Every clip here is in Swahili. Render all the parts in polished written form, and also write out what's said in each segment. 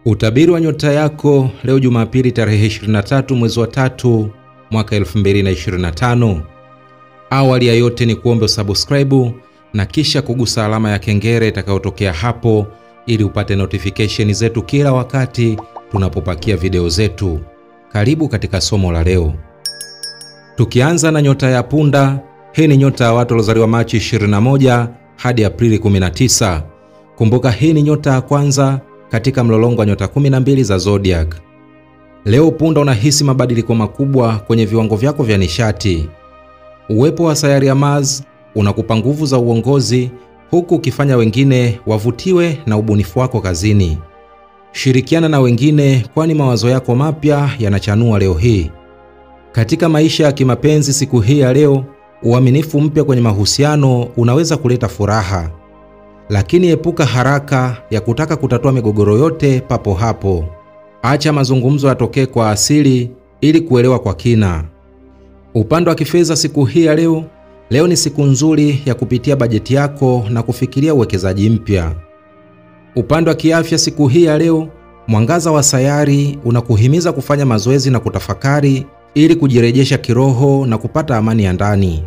Utabiri wa nyota yako leo Jumapili tarehe 23 mwezi wa 3 mwaka 2025. Awali ya yote ni kuombe subscribe na kisha kugusa alama ya kengele itakayotokea hapo ili upate notification zetu kila wakati tunapopakia video zetu. Karibu katika somo la leo. Tukianza na nyota ya punda, hii ni nyota ya watu waliozaliwa Machi 21 hadi Aprili 19. Kumbuka hii ni nyota ya kwanza katika mlolongo wa nyota 12 za zodiac. Leo punda unahisi mabadiliko makubwa kwenye viwango vyako vya nishati. Uwepo wa sayari ya Mars unakupa nguvu za uongozi huku ukifanya wengine wavutiwe na ubunifu wako kazini. Shirikiana na wengine kwani mawazo yako mapya yanachanua leo hii. Katika maisha ya kimapenzi siku hii ya leo, uaminifu mpya kwenye mahusiano unaweza kuleta furaha. Lakini epuka haraka ya kutaka kutatua migogoro yote papo hapo. Acha mazungumzo yatokee kwa asili ili kuelewa kwa kina. Upande wa kifedha siku hii ya leo ni siku nzuri ya kupitia bajeti yako na kufikiria uwekezaji mpya. Upande wa kiafya siku hii ya leo, mwangaza wa sayari unakuhimiza kufanya mazoezi na kutafakari ili kujirejesha kiroho na kupata amani ya ndani.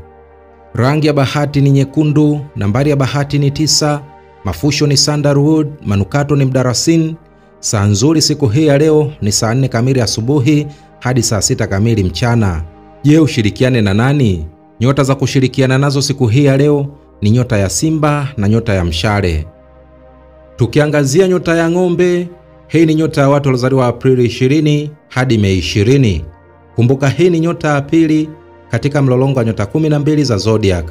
Rangi ya bahati ni nyekundu, nambari ya bahati ni 9, mafusho ni sandalwood, manukato ni mdarasini. Saa nzuri siku hii ya leo ni saa 4 kamili asubuhi hadi saa 6 kamili mchana. Je, ushirikiane na nani? Nyota za kushirikiana nazo siku hii ya leo ni nyota ya Simba na nyota ya Mshale. Tukiangazia nyota ya Ng'ombe, hii ni nyota ya watu waliozaliwa Aprili 20 hadi Mei 20. Kumbuka hii ni nyota ya pili katika mlolongo wa nyota 12 za zodiac.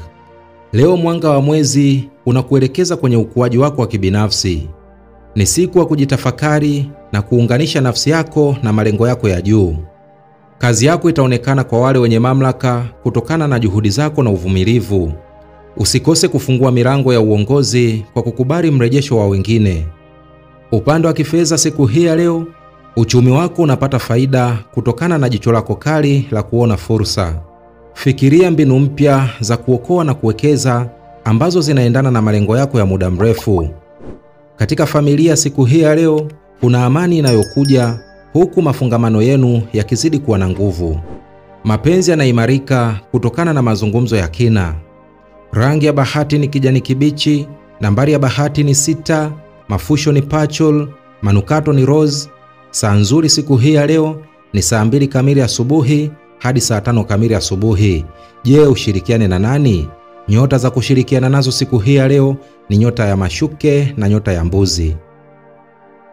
Leo mwanga wa mwezi unakuelekeza kwenye ukuaji wako wa kibinafsi. Ni siku ya kujitafakari na kuunganisha nafsi yako na malengo yako ya juu. Kazi yako itaonekana kwa wale wenye mamlaka kutokana na juhudi zako na uvumilivu. Usikose kufungua milango ya uongozi kwa kukubali mrejesho wa wengine. Upande wa kifedha siku hii ya leo, uchumi wako unapata faida kutokana na jicho lako kali la kuona fursa. Fikiria mbinu mpya za kuokoa na kuwekeza ambazo zinaendana na malengo yako ya muda mrefu. Katika familia siku hii ya leo, kuna amani inayokuja huku mafungamano yenu yakizidi kuwa na nguvu. Mapenzi yanaimarika kutokana na mazungumzo ya kina. Rangi ya bahati ni kijani kibichi, nambari ya bahati ni 6, mafusho ni pachol, manukato ni rose. Saa nzuri siku hii ya leo ni saa 2 kamili asubuhi hadi saa 5 kamili asubuhi. Je, ushirikiane na nani? Nyota za kushirikiana nazo siku hii ya leo ni nyota ya Mashuke na nyota ya Mbuzi.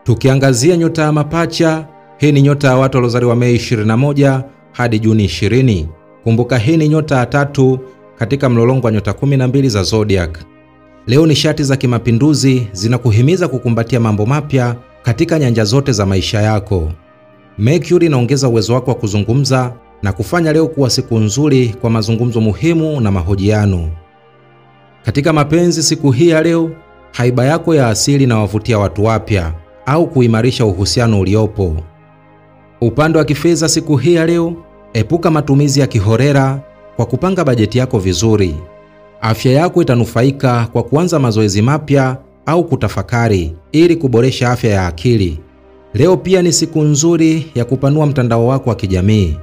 Tukiangazia nyota ya Mapacha, hii ni nyota ya watu waliozaliwa Mei 21 hadi Juni 20. Kumbuka hii ni nyota ya 3 katika mlolongo wa nyota 12 za zodiac. Leo nishati za kimapinduzi zinakuhimiza kukumbatia mambo mapya katika nyanja zote za maisha yako. Mercury inaongeza uwezo wako wa kuzungumza na kufanya leo kuwa siku nzuri kwa mazungumzo muhimu na mahojiano. Katika mapenzi siku hii ya leo, haiba yako ya asili na wavutia watu wapya au kuimarisha uhusiano uliopo. Upande wa kifedha siku hii ya leo, epuka matumizi ya kiholela kwa kupanga bajeti yako vizuri. Afya yako itanufaika kwa kuanza mazoezi mapya au kutafakari ili kuboresha afya ya akili. Leo pia ni siku nzuri ya kupanua mtandao wako wa kijamii.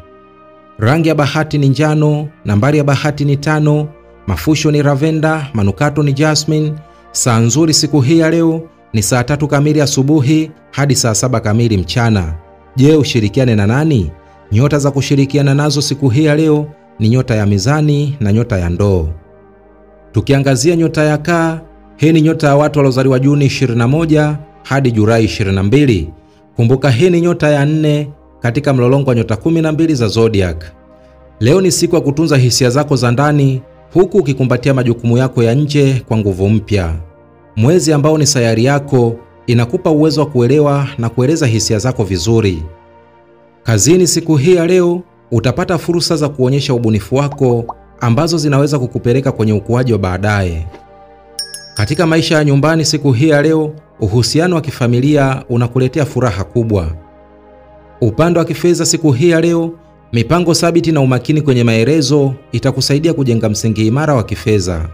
Rangi ya bahati ni njano, nambari ya bahati ni 5, mafusho ni lavender, manukato ni jasmine. Saa nzuri siku hii ya leo ni saa 3 kamili asubuhi hadi saa 7 kamili mchana. Je, ushirikiane na nani? Nyota za kushirikiana nazo siku hii ya leo ni nyota ya Mizani na nyota ya Ndoo. Tukiangazia nyota ya Kaa, hii ni nyota ya watu waliozaliwa Juni 21 hadi Julai 22. Kumbuka hii ni nyota ya 4 katika mlolongo wa nyota 12 za zodiac. Leo ni siku ya kutunza hisia zako za ndani huku ukikumbatia majukumu yako ya nje kwa nguvu mpya. Mwezi ambao ni sayari yako inakupa uwezo wa kuelewa na kueleza hisia zako vizuri. Kazini siku hii ya leo, utapata fursa za kuonyesha ubunifu wako ambazo zinaweza kukupeleka kwenye ukuaji wa baadaye. Katika maisha ya nyumbani siku hii ya leo, uhusiano wa kifamilia unakuletea furaha kubwa. Upande wa kifedha siku hii ya leo, mipango thabiti na umakini kwenye maelezo itakusaidia kujenga msingi imara wa kifedha.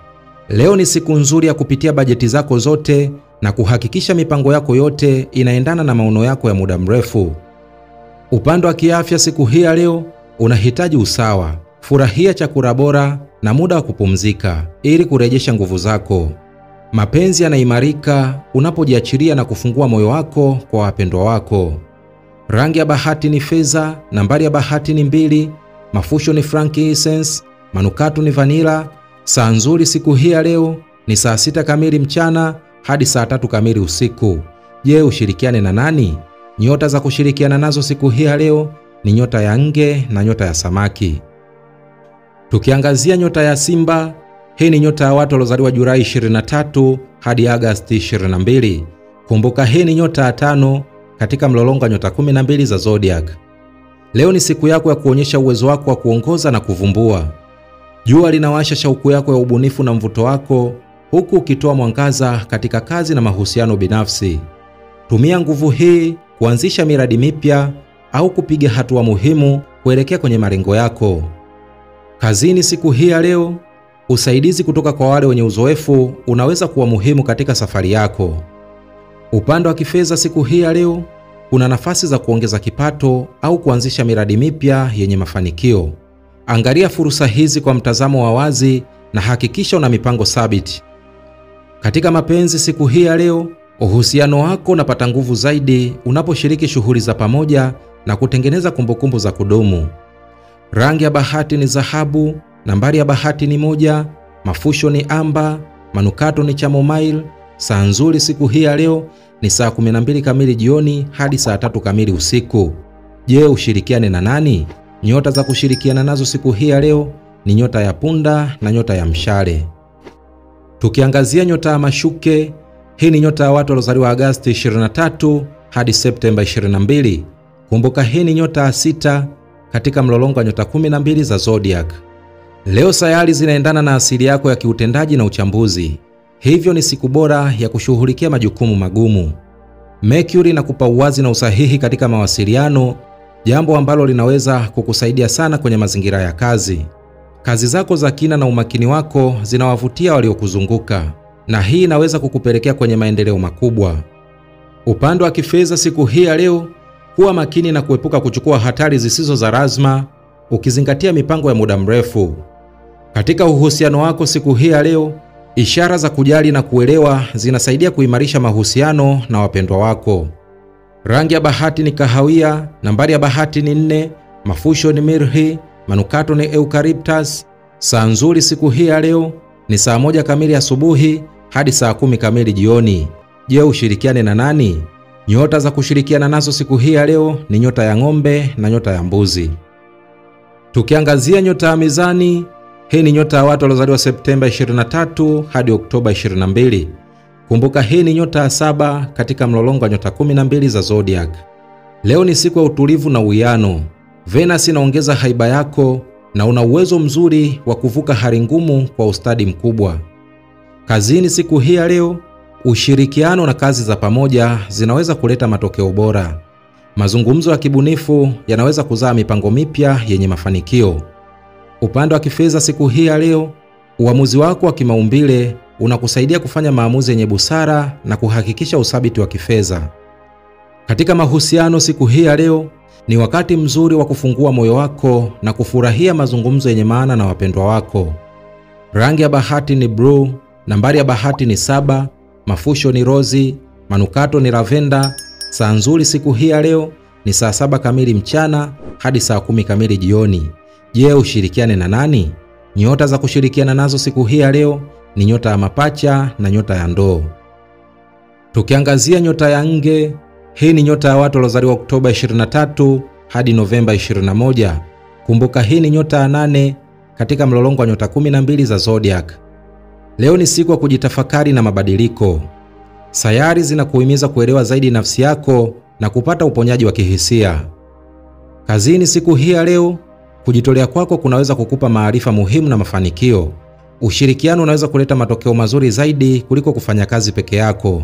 Leo ni siku nzuri ya kupitia bajeti zako zote na kuhakikisha mipango yako yote inaendana na maono yako ya muda mrefu. Upande wa kiafya siku hii ya leo, unahitaji usawa. Furahia chakula bora na muda wa kupumzika ili kurejesha nguvu zako. Mapenzi yanaimarika unapojiachilia na kufungua moyo wako kwa wapendwa wako. Rangi ya bahati ni fedha, nambari ya bahati ni 2, mafusho ni frankincense, manukato ni vanilla. Saa nzuri siku hii ya leo ni saa 6 kamili mchana hadi saa 3 kamili usiku. Je, ushirikiane na nani? Nyota za kushirikiana nazo siku hii ya leo ni nyota ya Nge na nyota ya Samaki. Tukiangazia nyota ya Simba, hii ni nyota ya watu waliozaliwa Julai 23 hadi Agosti 22. Kumbuka hii ni nyota ya 5 katika mlolongo wa nyota 12 za zodiac. Leo ni siku yako ya kuonyesha uwezo wako wa kuongoza na kuvumbua. Jua linawasha shauku yako ya ubunifu na mvuto wako, huku ukitoa mwangaza katika kazi na mahusiano binafsi. Tumia nguvu hii kuanzisha miradi mipya au kupiga hatua muhimu kuelekea kwenye malengo yako. Kazini siku hii ya leo, usaidizi kutoka kwa wale wenye uzoefu unaweza kuwa muhimu katika safari yako. Upande wa kifedha siku hii ya leo, kuna nafasi za kuongeza kipato au kuanzisha miradi mipya yenye mafanikio. Angalia fursa hizi kwa mtazamo wa wazi na hakikisha una mipango thabiti. Katika mapenzi siku hii ya leo, uhusiano wako unapata nguvu zaidi unaposhiriki shughuli za pamoja na kutengeneza kumbukumbu za kudumu. Rangi ya bahati ni dhahabu, nambari ya bahati ni 1, mafusho ni amba, manukato ni chamomile. Saa nzuri siku hii ya leo ni saa 12 kamili jioni hadi saa 3 kamili usiku. Je, ushirikiane na nani? Nyota za kushirikiana nazo siku hii ya leo ni nyota ya Punda na nyota ya Mshale. Tukiangazia nyota ya Mashuke, hii ni nyota ya watu waliozaliwa Agosti 23 hadi Septemba 22. Kumbuka hii ni nyota ya 6 katika mlolongo wa nyota 12 za zodiac. Leo sayari zinaendana na asili yako ya kiutendaji na uchambuzi. Hivyo ni siku bora ya kushughulikia majukumu magumu. Mercury inakupa uwazi na usahihi katika mawasiliano, jambo ambalo linaweza kukusaidia sana kwenye mazingira ya kazi. Kazi zako za kina na umakini wako zinawavutia waliokuzunguka, na hii inaweza kukupelekea kwenye maendeleo makubwa. Upande wa kifedha siku hii ya leo, kuwa makini na kuepuka kuchukua hatari zisizo za lazima, ukizingatia mipango ya muda mrefu. Katika uhusiano wako siku hii ya leo, ishara za kujali na kuelewa zinasaidia kuimarisha mahusiano na wapendwa wako. Rangi ya bahati ni kahawia, nambari ya bahati ni 4, mafusho ni mirhi, manukato ni eucalyptus. Saa nzuri siku hii ya leo ni saa 1 kamili asubuhi hadi saa 10 kamili jioni. Je, ushirikiane na nani? Nyota za kushirikiana nazo siku hii ya leo ni nyota ya Ng'ombe na nyota ya Mbuzi. Tukiangazia nyota ya Mizani, hii ni nyota ya watu waliozaliwa Septemba 23 hadi Oktoba 22. Kumbuka hii ni nyota ya 7 katika mlolongo wa nyota 12 za zodiac. Leo ni siku ya utulivu na uwiano. Venus inaongeza haiba yako na una uwezo mzuri wa kuvuka hali ngumu kwa ustadi mkubwa. Kazini siku hii ya leo, ushirikiano na kazi za pamoja zinaweza kuleta matokeo bora. Mazungumzo ya kibunifu yanaweza kuzaa mipango mipya yenye mafanikio. Upande wa kifedha siku hii ya leo, uamuzi wako wa kimaumbile unakusaidia kufanya maamuzi yenye busara na kuhakikisha uthabiti wa kifedha. Katika mahusiano siku hii ya leo, ni wakati mzuri wa kufungua moyo wako na kufurahia mazungumzo yenye maana na wapendwa wako. Rangi ya bahati ni blue, nambari ya bahati ni 7, mafusho ni rozi, manukato ni lavenda. Saa nzuri siku hii ya leo ni saa 7 kamili mchana hadi saa 10 kamili jioni. Je, ushirikiane na nani? Nyota za kushirikiana nazo siku hii ya leo ni nyota ya Mapacha na nyota ya Ndoo. Tukiangazia nyota ya Nge, hii ni nyota ya watu waliozaliwa Oktoba 23 hadi Novemba 21. Kumbuka hii ni nyota ya 8 katika mlolongo wa nyota 12 za zodiac. Leo ni siku ya kujitafakari na mabadiliko. Sayari zinakuhimiza kuelewa zaidi nafsi yako na kupata uponyaji wa kihisia. Kazini siku hii ya leo, kujitolea kwako kunaweza kukupa maarifa muhimu na mafanikio. Ushirikiano unaweza kuleta matokeo mazuri zaidi kuliko kufanya kazi peke yako.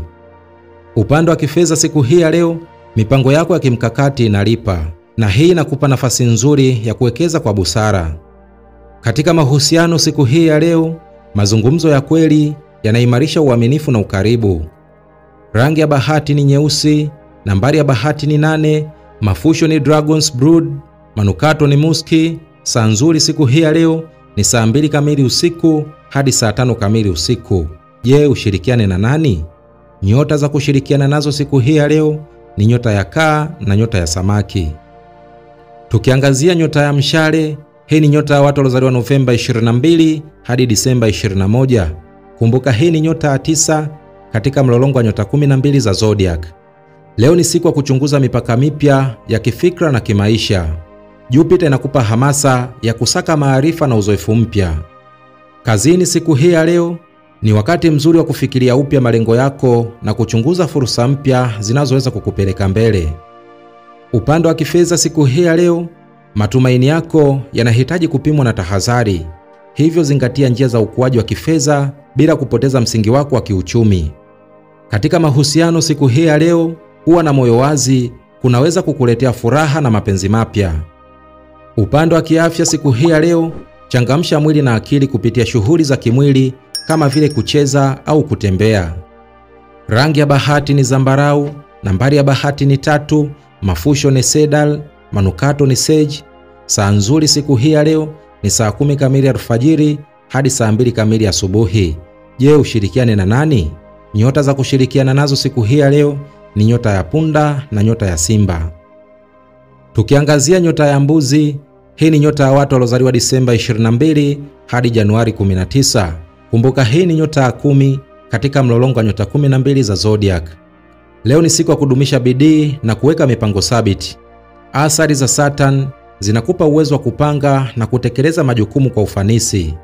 Upande wa kifedha siku hii ya leo, mipango yako ya kimkakati inalipa, na hii inakupa nafasi nzuri ya kuwekeza kwa busara. Katika mahusiano siku hii ya leo, mazungumzo ya kweli yanaimarisha uaminifu na ukaribu. Rangi ya bahati ni nyeusi. Nambari ya bahati ni 8. Mafusho ni Dragon's Blood. Manukato ni muski. Saa nzuri siku hii ya leo ni saa 2 kamili usiku hadi saa 5 kamili usiku. Je, ushirikiane na nani? Nyota za kushirikiana nazo siku hii ya leo ni nyota ya kaa na nyota ya samaki. Tukiangazia nyota ya mshale, hii ni nyota ya watu waliozaliwa Novemba 22 hadi Disemba 21. Kumbuka hii ni nyota ya 9 katika mlolongo wa nyota 12 za zodiac. Leo ni siku ya kuchunguza mipaka mipya ya kifikra na kimaisha. Jupiter inakupa hamasa ya kusaka maarifa na uzoefu mpya. Kazini siku hii ya leo ni wakati mzuri wa kufikiria upya malengo yako na kuchunguza fursa mpya zinazoweza kukupeleka mbele. Upande wa kifedha siku hii ya leo, matumaini yako yanahitaji kupimwa na tahadhari. Hivyo zingatia njia za ukuaji wa kifedha bila kupoteza msingi wako wa kiuchumi. Katika mahusiano siku hii ya leo, kuwa na moyo wazi kunaweza kukuletea furaha na mapenzi mapya. Upande wa kiafya siku hii ya leo, changamsha mwili na akili kupitia shughuli za kimwili kama vile kucheza au kutembea. Rangi ya bahati ni zambarau. Nambari ya bahati ni 3. Mafusho ni cedar. Manukato ni sage. Saa nzuri siku hii ya leo ni saa 10 kamili alfajiri hadi saa 2 kamili asubuhi. Je, ushirikiane na nani? Nyota za kushirikiana nazo siku hii ya leo ni nyota ya punda na nyota ya simba. Tukiangazia nyota ya mbuzi, hii ni nyota ya watu waliozaliwa Disemba 22 hadi Januari 19. Kumbuka hii ni nyota ya 10 katika mlolongo wa nyota 12 za zodiac. Leo ni siku ya kudumisha bidii na kuweka mipango thabiti. Athari za Saturn zinakupa uwezo wa kupanga na kutekeleza majukumu kwa ufanisi.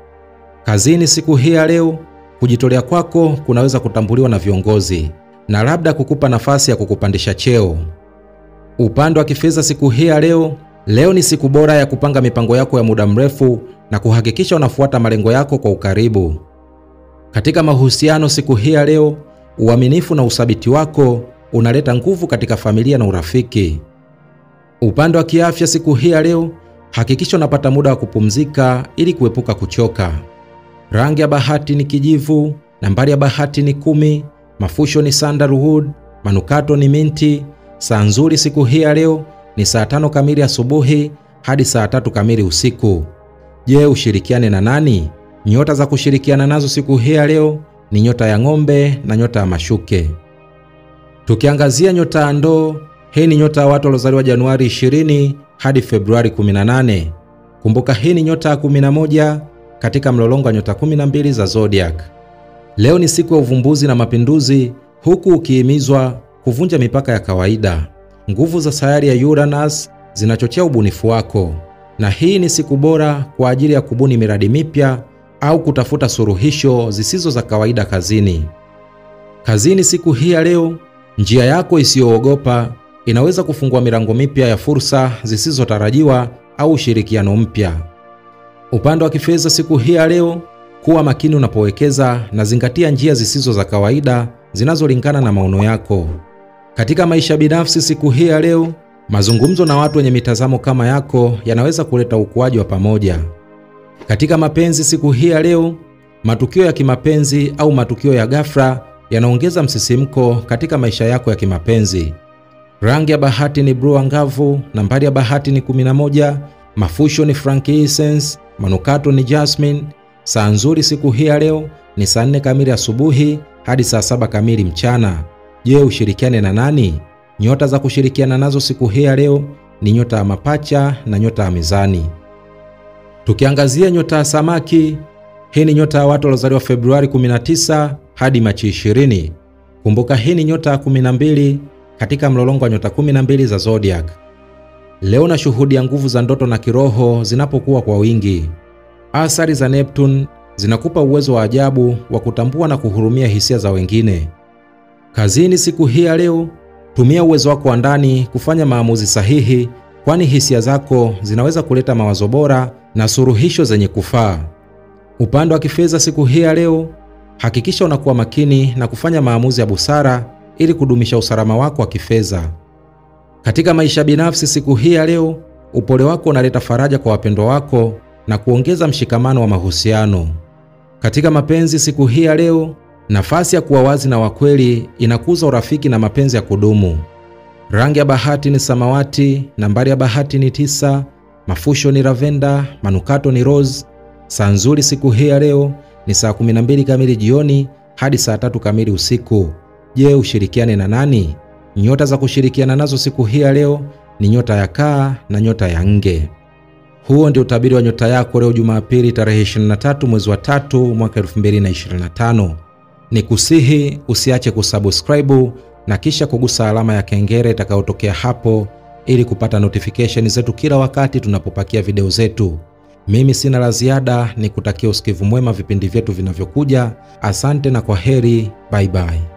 Kazini siku hii ya leo, kujitolea kwako kunaweza kutambuliwa na viongozi na labda kukupa nafasi ya kukupandisha cheo. Upande wa kifedha siku hii ya leo, leo ni siku bora ya kupanga mipango yako ya muda mrefu na kuhakikisha unafuata malengo yako kwa ukaribu. Katika mahusiano siku hii ya leo, uaminifu na uthabiti wako unaleta nguvu katika familia na urafiki. Upande wa kiafya siku hii ya leo, hakikisha unapata muda wa kupumzika ili kuepuka kuchoka. Rangi ya bahati ni kijivu. Nambari ya bahati ni 10. Mafusho ni sandalwood. Manukato ni minti. Saa nzuri siku hii ya leo ni saa 5 kamili asubuhi hadi saa 3 kamili usiku. Je, ushirikiane na nani? Nyota za kushirikiana nazo siku hii ya leo ni nyota ya ng'ombe na nyota ya mashuke. Tukiangazia nyota ya ndoo, hii ni nyota ya watu waliozaliwa Januari 20 hadi Februari 18. Kumbuka hii ni nyota ya 11 katika mlolongo wa nyota 12 za zodiac. Leo ni siku ya uvumbuzi na mapinduzi, huku ukihimizwa kuvunja mipaka ya kawaida. Nguvu za sayari ya Uranus zinachochea ubunifu wako, na hii ni siku bora kwa ajili ya kubuni miradi mipya au kutafuta suluhisho zisizo za kawaida kazini. Kazini siku hii ya leo, njia yako isiyoogopa inaweza kufungua milango mipya ya fursa zisizotarajiwa au ushirikiano mpya. Upande wa kifedha siku hii ya leo, kuwa makini unapowekeza na zingatia njia zisizo za kawaida zinazolingana na maono yako. Katika maisha binafsi siku hii ya leo, mazungumzo na watu wenye mitazamo kama yako yanaweza kuleta ukuaji wa pamoja. Katika mapenzi siku hii ya leo, matukio ya kimapenzi au matukio ya ghafla yanaongeza msisimko katika maisha yako ya kimapenzi. Rangi ya bahati ni blue angavu. Nambari ya bahati ni 11. Mafusho ni frankincense. Manukato ni jasmine. Saa nzuri siku hii ya leo ni saa 4 kamili asubuhi hadi saa 7 kamili mchana. Je, ushirikiane na nani? Nyota za kushirikiana nazo siku hii ya leo ni nyota ya mapacha na nyota ya mizani. Tukiangazia nyota ya samaki, hii ni nyota ya watu waliozaliwa Februari 19 hadi Machi 20. Kumbuka hii ni nyota ya 12 katika mlolongo wa nyota 12 za zodiac. Leo na shuhudia nguvu za ndoto na kiroho zinapokuwa kwa wingi. Athari za Neptune zinakupa uwezo wa ajabu wa kutambua na kuhurumia hisia za wengine. Kazini siku hii ya leo, tumia uwezo wako wa ndani kufanya maamuzi sahihi, kwani hisia zako zinaweza kuleta mawazo bora na suluhisho zenye kufaa. Upande wa kifedha siku hii ya leo, hakikisha unakuwa makini na kufanya maamuzi ya busara ili kudumisha usalama wako wa kifedha. Katika maisha binafsi siku hii ya leo, upole wako unaleta faraja kwa wapendwa wako na kuongeza mshikamano wa mahusiano. Katika mapenzi siku hii ya leo, Nafasi ya kuwa wazi na wakweli inakuza urafiki na mapenzi ya kudumu. Rangi ya bahati ni samawati, nambari ya bahati ni 9, mafusho ni lavenda, manukato ni rose. Saa nzuri siku hii ya leo ni saa 12 kamili jioni hadi saa 3 kamili usiku. Je, ushirikiane na nani? Nyota za kushirikiana nazo siku hii ya leo ni nyota ya kaa na nyota ya nge. Huo ndio utabiri wa nyota yako leo Jumapili tarehe 23 mwezi wa 3 mwaka 2025. Nikusihi usiache kusubscribe na kisha kugusa alama ya kengele itakayotokea hapo ili kupata notification zetu kila wakati tunapopakia video zetu. Mimi sina la ziada, nikutakia usikivu mwema vipindi vyetu vinavyokuja. Asante na kwaheri, bye bye.